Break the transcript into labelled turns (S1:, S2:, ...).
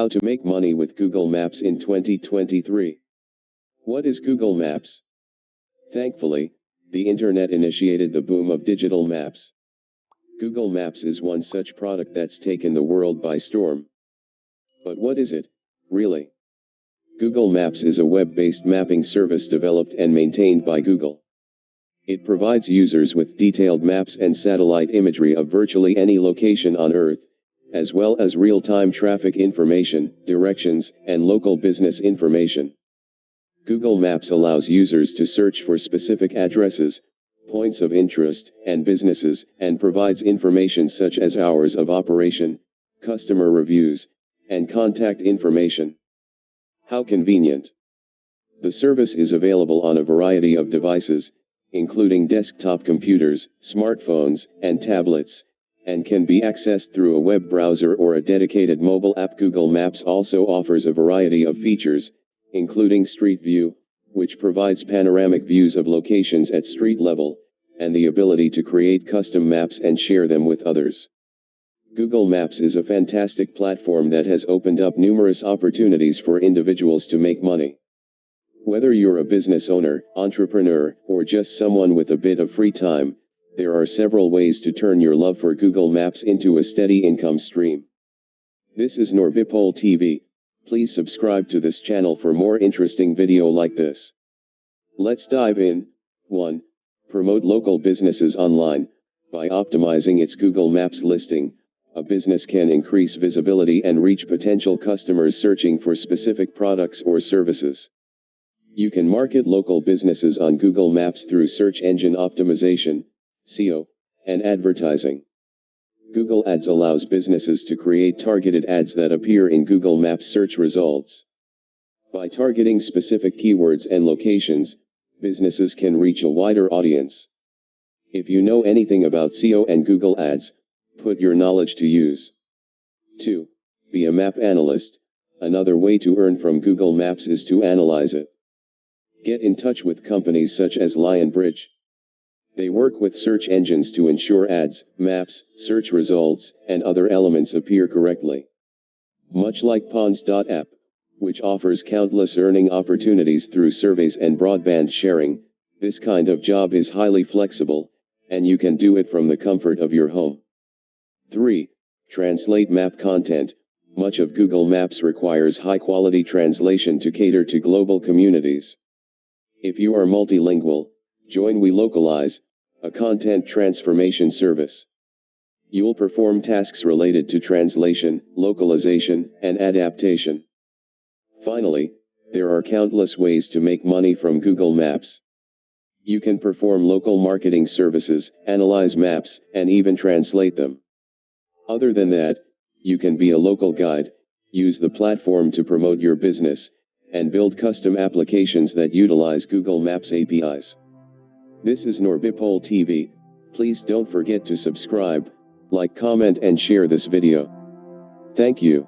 S1: How to make money with Google Maps in 2023. What is Google Maps? Thankfully, the internet initiated the boom of digital maps. Google Maps is one such product that's taken the world by storm. But what is it, really? Google Maps is a web-based mapping service developed and maintained by Google. It provides users with detailed maps and satellite imagery of virtually any location on Earth, as well as real-time traffic information, directions, and local business information. Google Maps allows users to search for specific addresses, points of interest, and businesses, and provides information such as hours of operation, customer reviews, and contact information. How convenient! The service is available on a variety of devices, including desktop computers, smartphones, and tablets, and can be accessed through a web browser or a dedicated mobile app. Google Maps also offers a variety of features, including Street View, which provides panoramic views of locations at street level, and the ability to create custom maps and share them with others. Google Maps is a fantastic platform that has opened up numerous opportunities for individuals to make money. Whether you're a business owner, entrepreneur, or just someone with a bit of free time, there are several ways to turn your love for Google Maps into a steady income stream. This is Norbipol TV. Please subscribe to this channel for more interesting video like this. Let's dive in. 1. Promote local businesses online. By optimizing its Google Maps listing, a business can increase visibility and reach potential customers searching for specific products or services. You can market local businesses on Google Maps through search engine optimization, SEO, and advertising. Google Ads allows businesses to create targeted ads that appear in Google Maps search results. By targeting specific keywords and locations, businesses can reach a wider audience. If you know anything about SEO and Google Ads, put your knowledge to use. 2. Be a map analyst. Another way to earn from Google Maps is to analyze it. Get in touch with companies such as Lionbridge. They work with search engines to ensure ads, maps, search results, and other elements appear correctly. Much like Pawns.app, which offers countless earning opportunities through surveys and broadband sharing, this kind of job is highly flexible, and you can do it from the comfort of your home. 3. Translate map content. Much of Google Maps requires high-quality translation to cater to global communities. If you are multilingual, join WeLocalize, a content transformation service. You'll perform tasks related to translation, localization, and adaptation. Finally, there are countless ways to make money from Google Maps. You can perform local marketing services, analyze maps, and even translate them. Other than that, you can be a local guide, use the platform to promote your business, and build custom applications that utilize Google Maps APIs. This is Norbipol TV. Please don't forget to subscribe, like, comment, and share this video. Thank you.